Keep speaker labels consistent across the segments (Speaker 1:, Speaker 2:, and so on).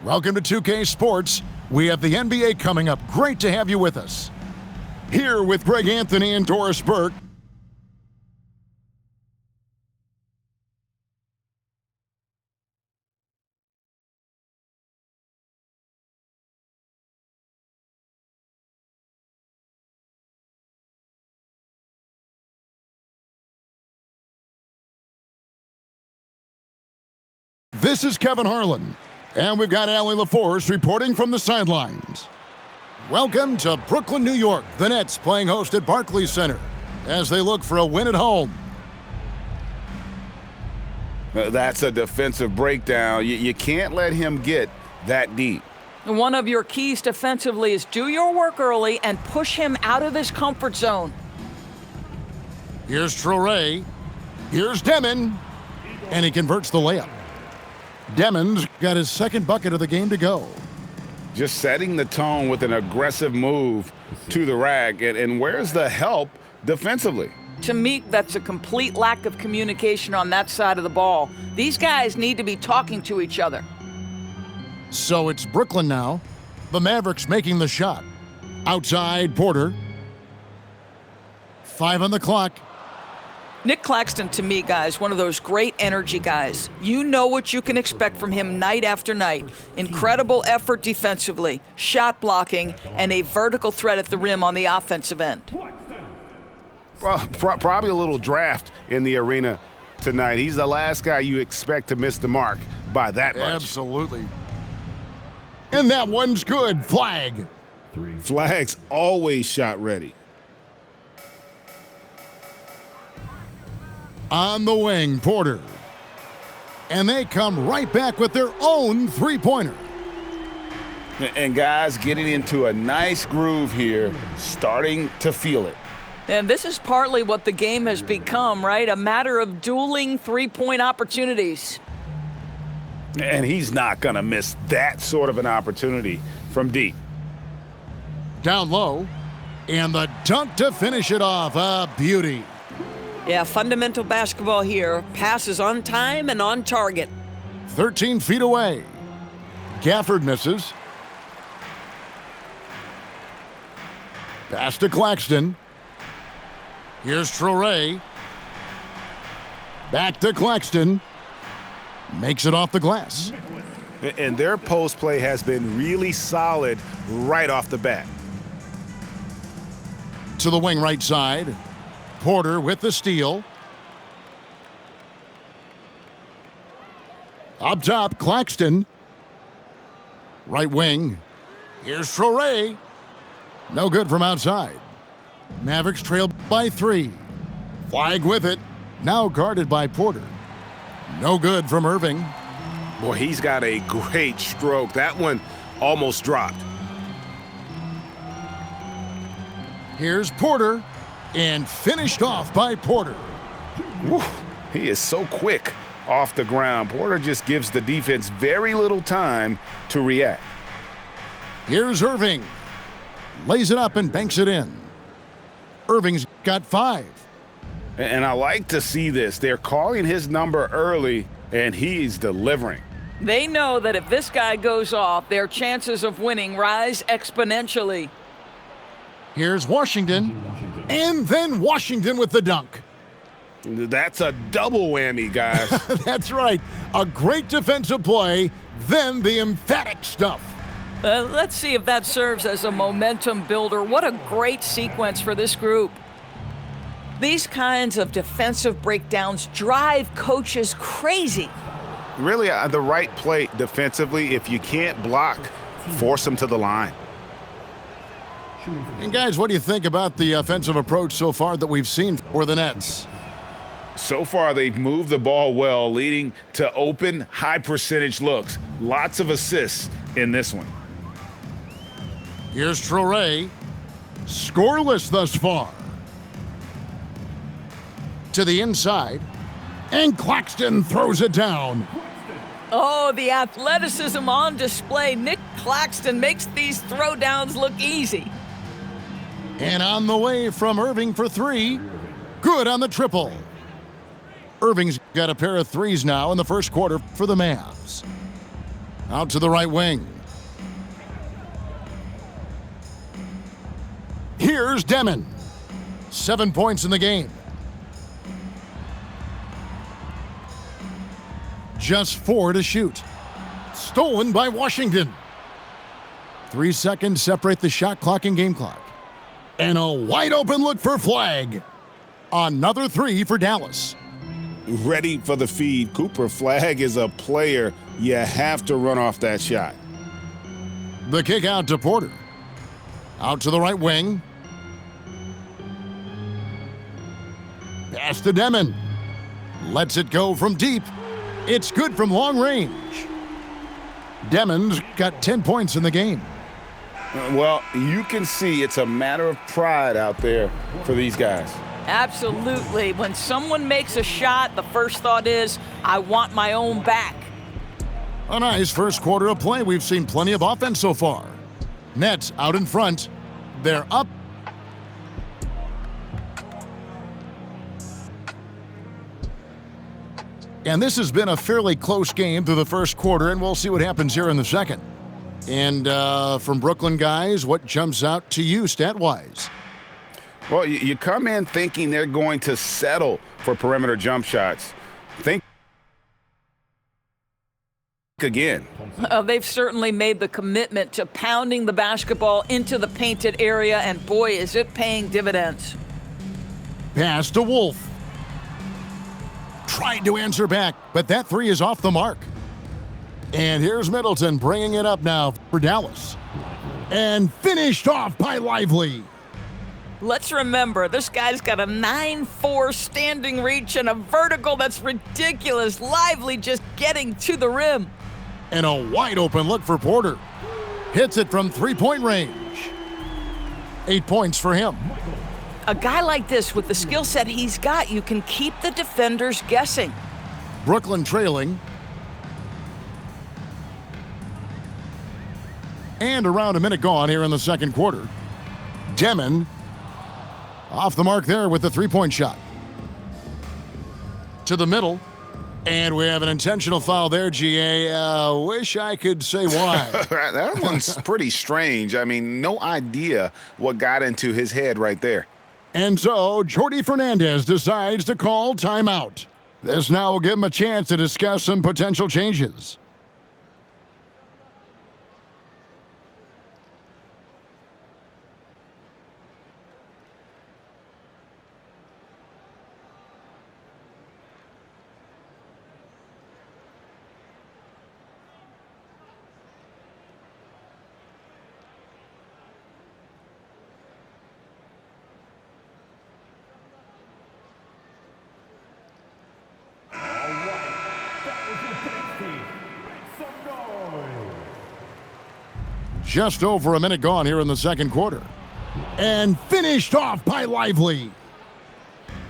Speaker 1: Welcome to 2K Sports. We have the NBA coming up. Great to have you with us. Here with Greg Anthony and Doris Burke. This is Kevin Harlan. And we've got Allie LaForce reporting from the sidelines. Welcome to Brooklyn, New York. The Nets playing host at Barclays Center as they look for a win at home.
Speaker 2: That's a defensive breakdown. You can't let him get that deep.
Speaker 3: One of your keys defensively is do your work early and push him out of his comfort zone.
Speaker 1: Here's Traoré. Here's Demon. And he converts the layup. Demon's got his second bucket of the game to go.
Speaker 2: Just setting the tone with an aggressive move to the rack. And where's the help defensively?
Speaker 3: To me, that's a complete lack of communication on that side of the ball. These guys need to be talking to each other.
Speaker 1: So it's Brooklyn now. The Mavericks making the shot. Outside, Porter. 5 on the clock.
Speaker 3: Nick Claxton, to me, guys, one of those great energy guys. You know what you can expect from him night after night. Incredible effort defensively, shot blocking, and a vertical threat at the rim on the offensive end.
Speaker 2: Well, probably a little draft in the arena tonight. He's the last guy you expect to miss the mark by that much.
Speaker 1: Absolutely. And that one's good. Flag.
Speaker 2: Flags always shot ready.
Speaker 1: On the wing, Porter. And they come right back with their own three-pointer.
Speaker 2: And guys getting into a nice groove here, starting to feel it.
Speaker 3: And this is partly what the game has become, right? A matter of dueling three-point opportunities.
Speaker 2: And he's not going to miss that sort of an opportunity from deep.
Speaker 1: Down low. And the dunk to finish it off. A beauty.
Speaker 3: Yeah, fundamental basketball here. Passes on time and on target.
Speaker 1: 13 feet away. Gafford misses. Pass to Claxton. Here's Traoré. Back to Claxton. Makes it off the glass.
Speaker 2: And their post play has been really solid right off the bat.
Speaker 1: To the wing right side. Porter with the steal. Up top, Claxton. Right wing. Here's Traoré. No good from outside. Mavericks trailed by 3. Flag with it. Now guarded by Porter. No good from Irving.
Speaker 2: Boy, he's got a great stroke. That one almost dropped.
Speaker 1: Here's Porter. And finished off by Porter.
Speaker 2: Woo, he is so quick off the ground. Porter just gives the defense very little time to react.
Speaker 1: Here's Irving. Lays it up and banks it in. Irving's got 5.
Speaker 2: And I like to see this. They're calling his number early, and he's delivering.
Speaker 3: They know that if this guy goes off, their chances of winning rise exponentially.
Speaker 1: Here's Washington. And then Washington with the dunk.
Speaker 2: That's a double whammy, guys.
Speaker 1: That's right. A great defensive play, then the emphatic stuff.
Speaker 3: Let's see if that serves as a momentum builder. What a great sequence for this group. These kinds of defensive breakdowns drive coaches crazy.
Speaker 2: Really, the right play defensively. If you can't block, force them to the line.
Speaker 1: And guys, what do you think about the offensive approach so far that we've seen for the Nets?
Speaker 2: So far, they've moved the ball well, leading to open, high-percentage looks. Lots of assists in this one.
Speaker 1: Here's Traoré. Scoreless thus far. To the inside. And Claxton throws it down.
Speaker 3: Oh, the athleticism on display. Nick Claxton makes these throwdowns look easy.
Speaker 1: And on the way from Irving for 3. Good on the triple. Irving's got a pair of threes now in the first quarter for the Mavs. Out to the right wing. Here's Demon. 7 points in the game. Just 4 to shoot. Stolen by Washington. 3 seconds separate the shot clock and game clock. And a wide open look for Flagg. Another 3 for Dallas.
Speaker 2: Ready for the feed. Cooper Flagg is a player. You have to run off that shot.
Speaker 1: The kick out to Porter. Out to the right wing. Pass to Demon. Lets it go from deep. It's good from long range. Demon's got 10 points in the game.
Speaker 2: Well, you can see it's a matter of pride out there for these guys.
Speaker 3: Absolutely. When someone makes a shot, the first thought is, I want my own back.
Speaker 1: A nice first quarter of play. We've seen plenty of offense so far. Nets out in front. They're up. And this has been a fairly close game through the first quarter, and we'll see what happens here in the second. And from Brooklyn guys, what jumps out to you stat-wise?
Speaker 2: Well, you come in thinking they're going to settle for perimeter jump shots. Think again.
Speaker 3: They've certainly made the commitment to pounding the basketball into the painted area, and boy, is it paying dividends.
Speaker 1: Pass to Wolf. Tried to answer back, but that 3 is off the mark. And here's Middleton bringing it up now for Dallas. And finished off by Lively.
Speaker 3: Let's remember, this guy's got a 9-4 standing reach and a vertical that's ridiculous. Lively just getting to the rim.
Speaker 1: And a wide open look for Porter. Hits it from 3-point range. 8 points for him.
Speaker 3: A guy like this, with the skill set he's got, you can keep the defenders guessing.
Speaker 1: Brooklyn trailing. And around a minute gone here in the second quarter. Demon off the mark there with the 3-point shot. To the middle. And we have an intentional foul there, GA. Wish I could say why.
Speaker 2: That one's pretty strange. I mean, no idea what got into his head right there.
Speaker 1: And so, Jordi Fernandez decides to call timeout. This now will give him a chance to discuss some potential changes. Just over a minute gone here in the second quarter. And finished off by Lively.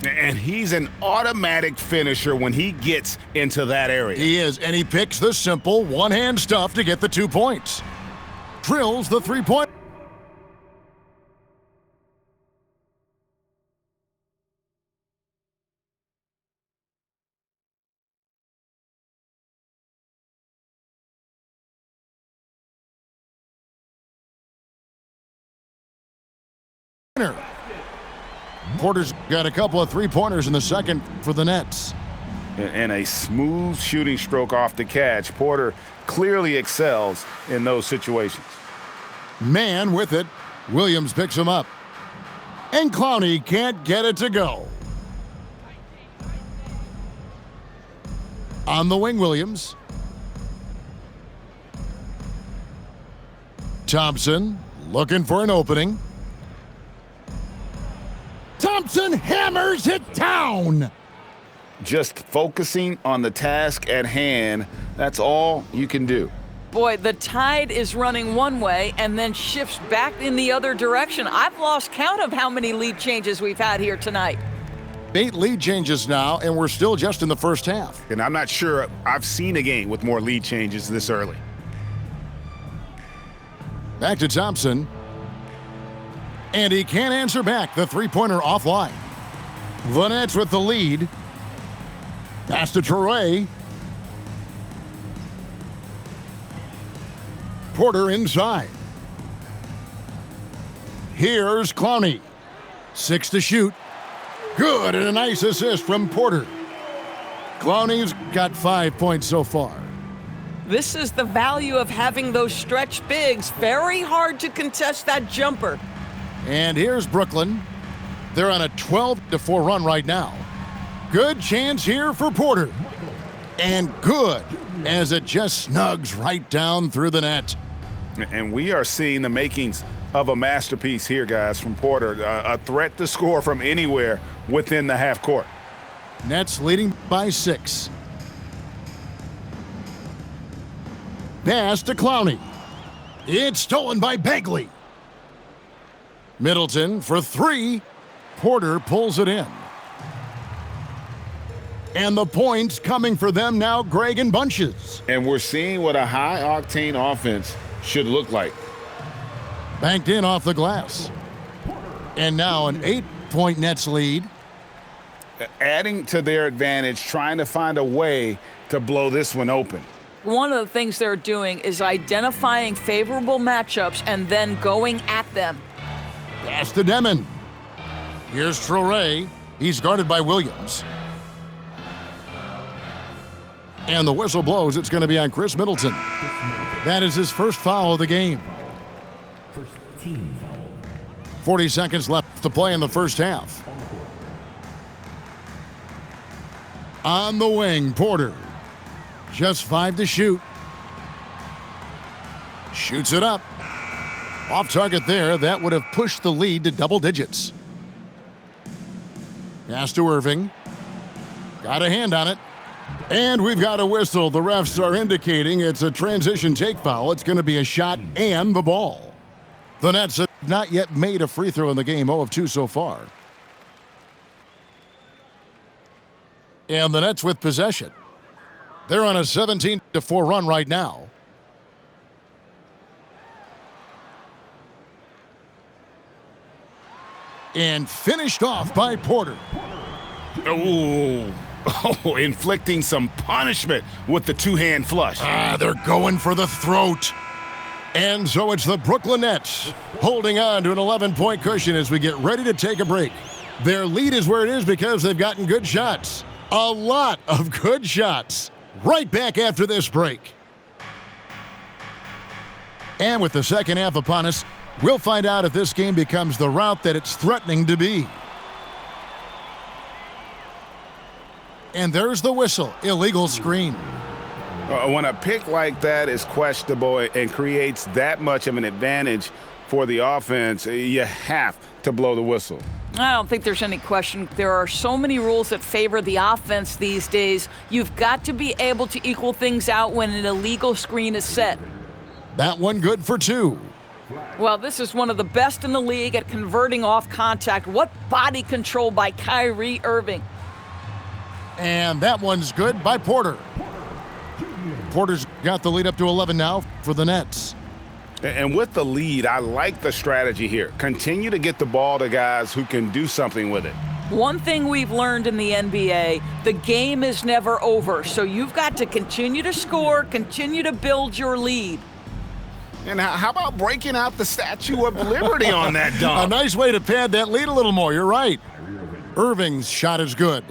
Speaker 2: And he's an automatic finisher when he gets into that area.
Speaker 1: He is, and he picks the simple one-hand stuff to get the 2 points. Drills the 3-point. Porter's got a couple of 3-pointers in the second for the Nets.
Speaker 2: And a smooth shooting stroke off the catch. Porter clearly excels in those situations.
Speaker 1: Man with it. Williams picks him up. And Clowney can't get it to go. On the wing, Williams. Thompson looking for an opening. Thompson hammers it down.
Speaker 2: Just focusing on the task at hand, that's all you can do.
Speaker 3: Boy, the tide is running one way and then shifts back in the other direction. I've lost count of how many lead changes we've had here tonight.
Speaker 1: 8 lead changes now, and we're still just in the first half.
Speaker 2: And I'm not sure I've seen a game with more lead changes this early.
Speaker 1: Back to Thompson. And he can't answer back. The 3-pointer offline. The Nets with the lead. Pass to Traore. Porter inside. Here's Clowney. 6 to shoot. Good, and a nice assist from Porter. Clowney's got 5 points so far.
Speaker 3: This is the value of having those stretch bigs. Very hard to contest that jumper.
Speaker 1: And here's Brooklyn. They're on a 12-4 run right now. Good chance here for Porter. And good, as it just snugs right down through the net.
Speaker 2: And we are seeing the makings of a masterpiece here, guys, from Porter. A threat to score from anywhere within the half court.
Speaker 1: Nets leading by 6. Pass to Clowney. It's stolen by Bagley. Middleton for 3. Porter pulls it in. And the points coming for them now, Greg, in bunches.
Speaker 2: And we're seeing what a high-octane offense should look like.
Speaker 1: Banked in off the glass. And now an 8-point Nets lead.
Speaker 2: Adding to their advantage, trying to find a way to blow this one open.
Speaker 3: One of the things they're doing is identifying favorable matchups and then going at them.
Speaker 1: Pass to Demon. Here's Traore. He's guarded by Williams. And the whistle blows. It's going to be on Chris Middleton. That is his first foul of the game. 40 seconds left to play in the first half. On the wing, Porter. Just 5 to shoot. Shoots it up. Off target there. That would have pushed the lead to double digits. Pass to Irving. Got a hand on it. And we've got a whistle. The refs are indicating it's a transition take foul. It's going to be a shot and the ball. The Nets have not yet made a free throw in the game, 0 of 2 so far. And the Nets with possession. They're on a 17-4 run right now. And finished off by Porter.
Speaker 2: Oh, inflicting some punishment with the two-hand flush.
Speaker 1: They're going for the throat. And so it's the Brooklyn Nets holding on to an 11-point cushion as we get ready to take a break. Their lead is where it is because they've gotten good shots. A lot of good shots. Right back after this break. And with the second half upon us, we'll find out if this game becomes the route that it's threatening to be. And there's the whistle. Illegal screen.
Speaker 2: When a pick like that is questionable and creates that much of an advantage for the offense, you have to blow the whistle.
Speaker 3: I don't think there's any question. There are so many rules that favor the offense these days. You've got to be able to equal things out when an illegal screen is set.
Speaker 1: That one good for 2.
Speaker 3: Well, this is one of the best in the league at converting off contact. What body control by Kyrie Irving.
Speaker 1: And that one's good by Porter. Porter's got the lead up to 11 now for the Nets.
Speaker 2: And with the lead, I like the strategy here. Continue to get the ball to guys who can do something with it.
Speaker 3: One thing we've learned in the NBA, the game is never over. So you've got to continue to score, continue to build your lead.
Speaker 2: And how about breaking out the Statue of Liberty on that dunk?
Speaker 1: A nice way to pad that lead a little more. You're right. Irving's shot is good.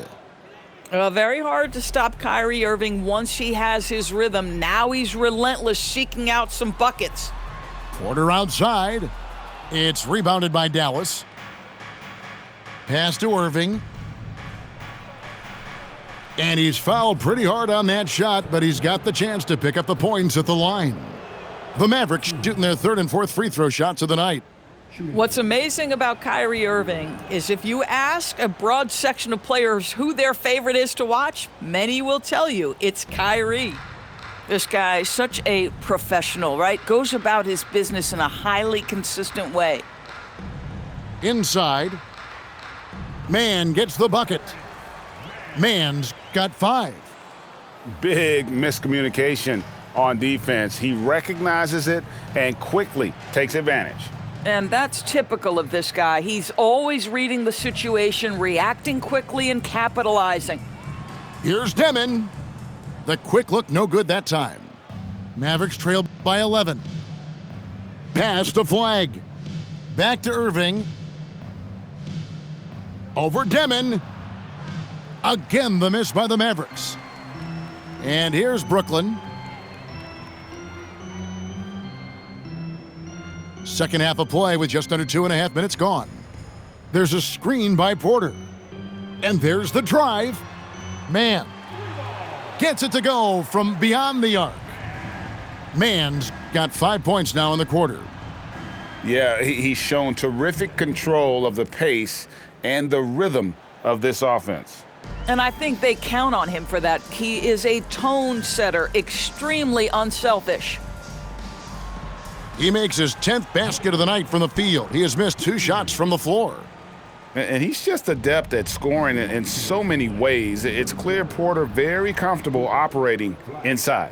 Speaker 3: Very hard to stop Kyrie Irving once he has his rhythm. Now he's relentless, seeking out some buckets.
Speaker 1: Porter outside. It's rebounded by Dallas. Pass to Irving. And he's fouled pretty hard on that shot, but he's got the chance to pick up the points at the line. The Mavericks shooting their 3rd and 4th free throw shots of the night.
Speaker 3: What's amazing about Kyrie Irving is if you ask a broad section of players who their favorite is to watch, many will tell you it's Kyrie. This guy is such a professional, right? Goes about his business in a highly consistent way.
Speaker 1: Inside. Mann gets the bucket. Mann's got 5.
Speaker 2: Big miscommunication on defense. He recognizes it and quickly takes advantage.
Speaker 3: And that's typical of this guy. He's always reading the situation, reacting quickly, and capitalizing.
Speaker 1: Here's Demon. The quick look, no good that time. Mavericks trail by 11. pass to Flag. Back to Irving. Over Demon. Again, the miss by the Mavericks. And here's Brooklyn. Second half of play with just under 2.5 minutes gone. There's a screen by Porter. And there's the drive. Mann gets it to go from beyond the arc. Mann's got 5 points now in the quarter.
Speaker 2: Yeah, he's shown terrific control of the pace and the rhythm of this offense.
Speaker 3: And I think they count on him for that. He is a tone setter, extremely unselfish.
Speaker 1: He makes his 10th basket of the night from the field. He has missed 2 shots from the floor.
Speaker 2: And he's just adept at scoring in so many ways. It's clear Porter very comfortable operating inside.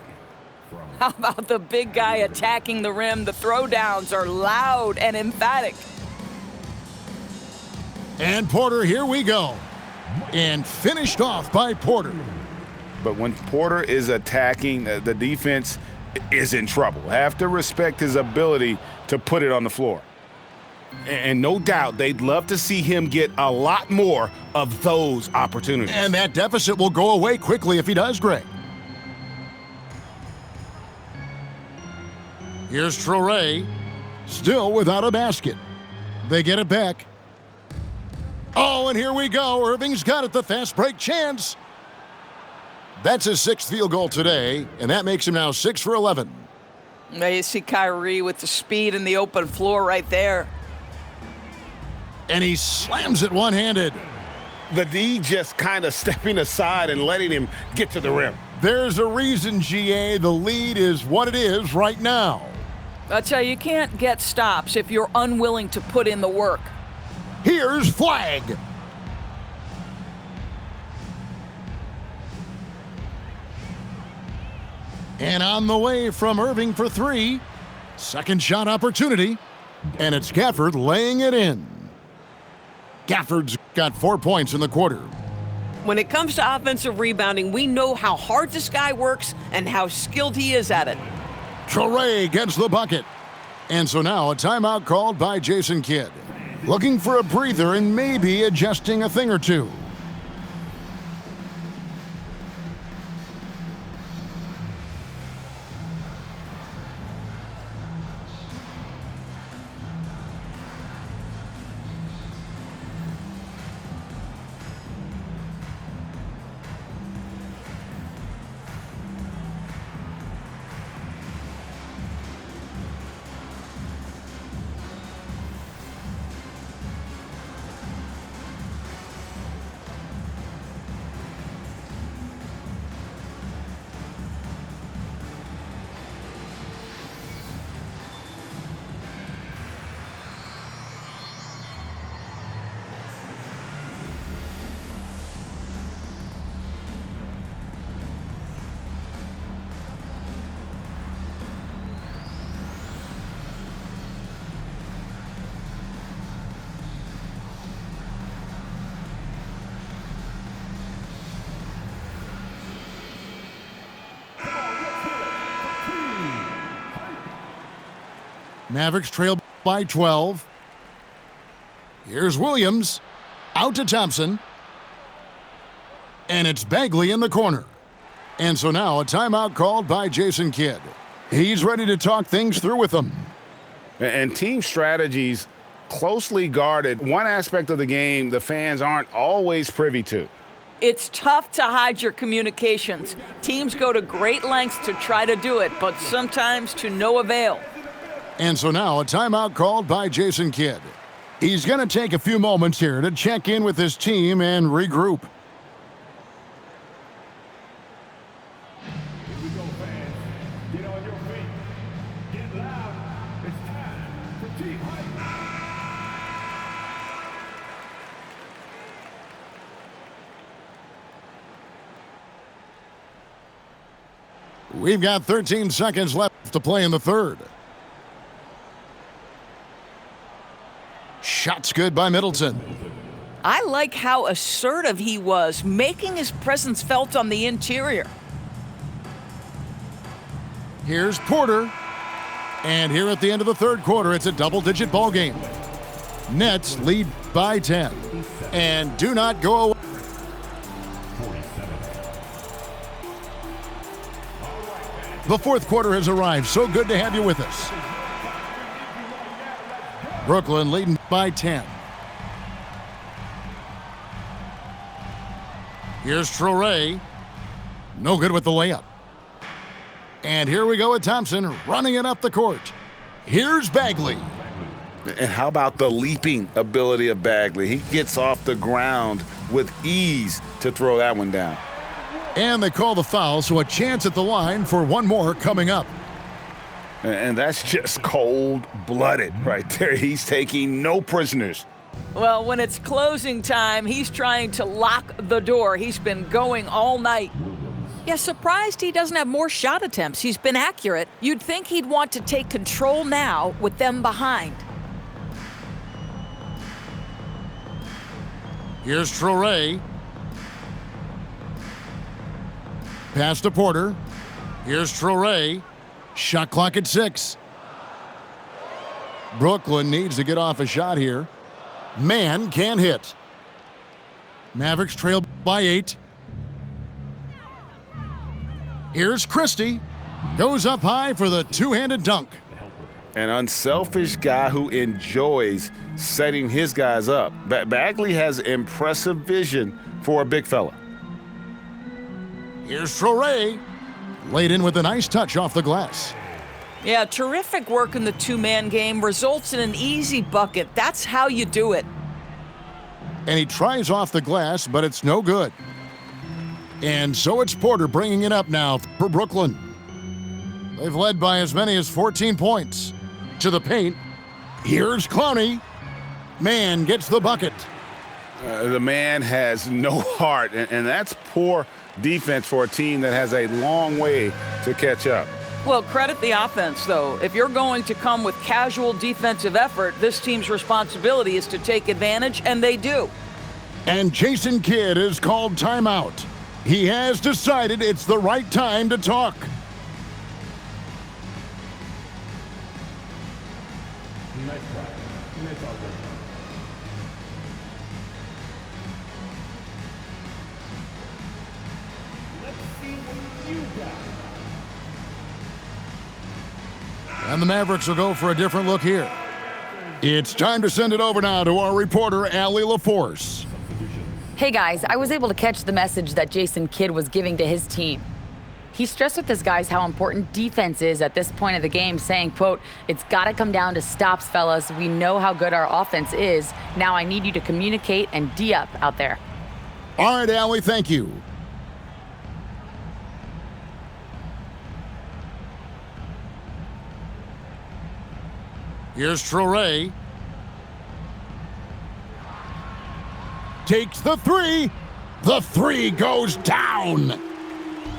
Speaker 3: How about the big guy attacking the rim? The throwdowns are loud and emphatic.
Speaker 1: And Porter, here we go. And finished off by Porter.
Speaker 2: But when Porter is attacking, the defense is in trouble. Have to respect his ability to put it on the floor. And no doubt they'd love to see him get a lot more of those opportunities.
Speaker 1: And that deficit will go away quickly if he does, Greg. Here's Traore, still without a basket. They get it back. Oh, and here we go. Irving's got it, the fast break chance. That's his 6th field goal today, and that makes him now 6 for 11.
Speaker 3: Now you see Kyrie with the speed and the open floor right there.
Speaker 1: And he slams it one-handed.
Speaker 2: The D just kind of stepping aside and letting him get to the rim.
Speaker 1: There's a reason, GA, the lead is what it is right now.
Speaker 3: I tell you can't get stops if you're unwilling to put in the work.
Speaker 1: Here's Flag. And on the way from Irving for 3. Second shot opportunity. And it's Gafford laying it in. Gafford's got 4 points in the quarter.
Speaker 4: When it comes to offensive rebounding, we know how hard this guy works and how skilled he is at it.
Speaker 1: Traore gets the bucket. And so now a timeout called by Jason Kidd. Looking for a breather and maybe adjusting a thing or two. Mavericks trail by 12. Here's Williams. Out to Thompson. And it's Bagley in the corner. And so now a timeout called by Jason Kidd. He's ready to talk things through with them.
Speaker 2: And team strategies closely guarded. One aspect of the game the fans aren't always privy to.
Speaker 3: It's tough to hide your communications. Teams go to great lengths to try to do it, but sometimes to no avail.
Speaker 1: And so now a timeout called by Jason Kidd. He's going to take a few moments here to check in with his team and regroup.
Speaker 5: Here we go, fans. Get on your feet. Get loud. It's time for Team Hype.
Speaker 1: We've got 13 seconds left to play in the third. Shots good by Middleton.
Speaker 3: I like how assertive he was, making his presence felt on the interior.
Speaker 1: Here's Porter. And here at the end of the third quarter, it's a double-digit ball game. Nets lead by 10. And do not go away. The fourth quarter has arrived. So good to have you with us. Brooklyn leading by 10. Here's Traore. No good with the layup. And here we go with Thompson running it up the court. Here's Bagley.
Speaker 2: And how about the leaping ability of Bagley? He gets off the ground with ease to throw that one down.
Speaker 1: And they call the foul, so a chance at the line for one more coming up.
Speaker 2: And that's just cold-blooded right there. He's taking no prisoners.
Speaker 3: Well, when it's closing time, he's trying to lock the door. He's been going all night. Yeah, surprised he doesn't have more shot attempts. He's been accurate. You'd think he'd want to take control now with them behind.
Speaker 1: Here's Traore. Pass to Porter. Here's Traore. Shot clock at 6. Brooklyn needs to get off a shot here. Man can't hit. Mavericks trail by 8. Here's Christie. Goes up high for the two-handed dunk.
Speaker 2: An unselfish guy who enjoys setting his guys up. Bagley has impressive vision for a big fella.
Speaker 1: Here's Traore. Laid in with a nice touch off the glass.
Speaker 3: Yeah, terrific work in the two-man game results in an easy bucket. That's how you do it.
Speaker 1: And he tries off the glass, but it's no good. And so it's Porter bringing it up now for Brooklyn. They've led by as many as 14 points. To the paint. Here's Clowney. Man gets the bucket.
Speaker 2: The man has no heart, and that's poor defense for a team that has a long way to catch up.
Speaker 3: Well, credit the offense, though. If you're going to come with casual defensive effort, this team's responsibility is to take advantage, and they do.
Speaker 1: And Jason Kidd is called timeout. He has decided it's the right time to talk. And the Mavericks will go for a different look here. It's time to send it over now to our reporter, Allie LaForce.
Speaker 6: Hey guys, I was able to catch the message that Jason Kidd was giving to his team. He stressed with his guys how important defense is at this point of the game, saying, quote, "It's got to come down to stops, fellas. We know how good our offense is. Now I need you to communicate and D-up out there."
Speaker 1: All right, Allie, thank you. Here's Traore. Takes the three. The three goes down.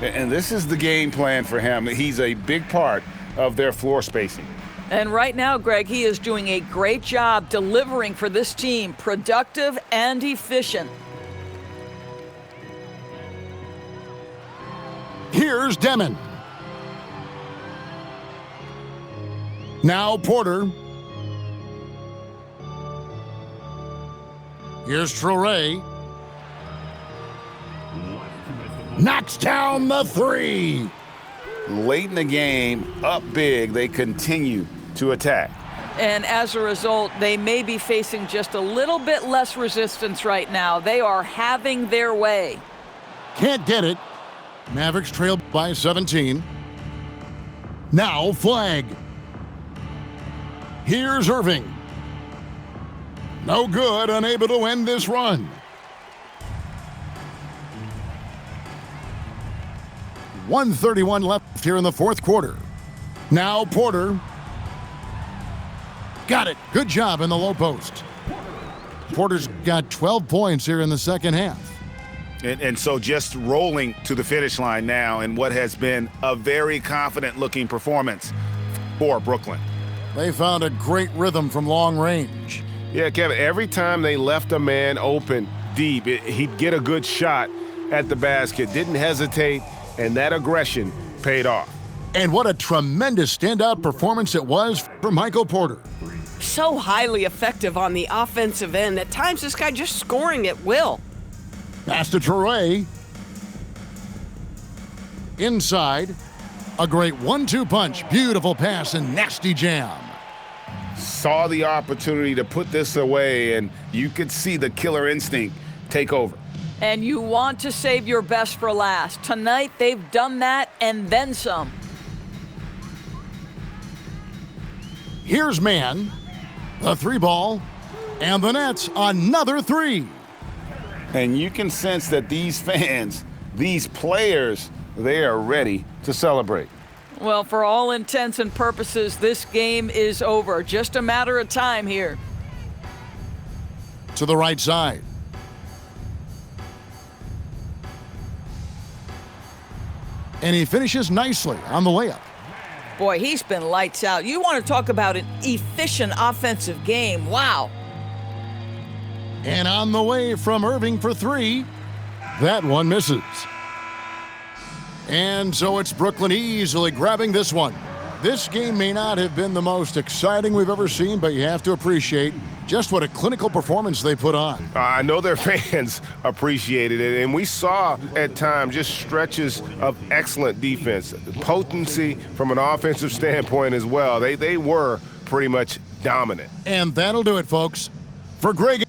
Speaker 2: And this is the game plan for him. He's a big part of their floor spacing.
Speaker 3: And right now, Greg, he is doing a great job delivering for this team, productive and efficient.
Speaker 1: Here's Demon. Now Porter. Here's Traore. Knocks down the three.
Speaker 2: Late in the game, up big, they continue to attack.
Speaker 3: And as a result, they may be facing just a little bit less resistance right now. They are having their way.
Speaker 1: Can't get it. Mavericks trail by 17. Now flag. Here's Irving. No good, unable to end this run. 1:31 left here in the fourth quarter. Now Porter. Got it. Good job in the low post. Porter's got 12 points here in the second half.
Speaker 2: And so just rolling to the finish line now in what has been a very confident-looking performance for Brooklyn.
Speaker 1: They found a great rhythm from long range.
Speaker 7: Yeah, Kevin, every time they left a man open deep, he'd get a good shot at the basket. Didn't hesitate, and that aggression paid off.
Speaker 1: And what a tremendous standout performance it was for Michael Porter.
Speaker 4: So highly effective on the offensive end. At times, this guy just scoring at will.
Speaker 1: Pass to Traore. Inside. A great 1-2 punch. Beautiful pass and nasty jam.
Speaker 2: Saw the opportunity to put this away, and you could see the killer instinct take over.
Speaker 3: And you want to save your best for last. Tonight, they've done that and then some.
Speaker 1: Here's Mann. The 3-ball. And the Nets, another 3.
Speaker 2: And you can sense that these fans, these players, they are ready to celebrate.
Speaker 3: Well, for all intents and purposes, this game is over. Just a matter of time here.
Speaker 1: To the right side. And he finishes nicely on the layup.
Speaker 3: Boy, he's been lights out. You want to talk about an efficient offensive game. Wow.
Speaker 1: And on the way from Irving for 3. That one misses. And so it's Brooklyn easily grabbing this one. This game may not have been the most exciting we've ever seen, but you have to appreciate just what a clinical performance they put on.
Speaker 7: I know their fans appreciated it, and we saw at times just stretches of excellent defense, potency from an offensive standpoint as well. They were pretty much dominant.
Speaker 1: And that'll do it, folks. For Greg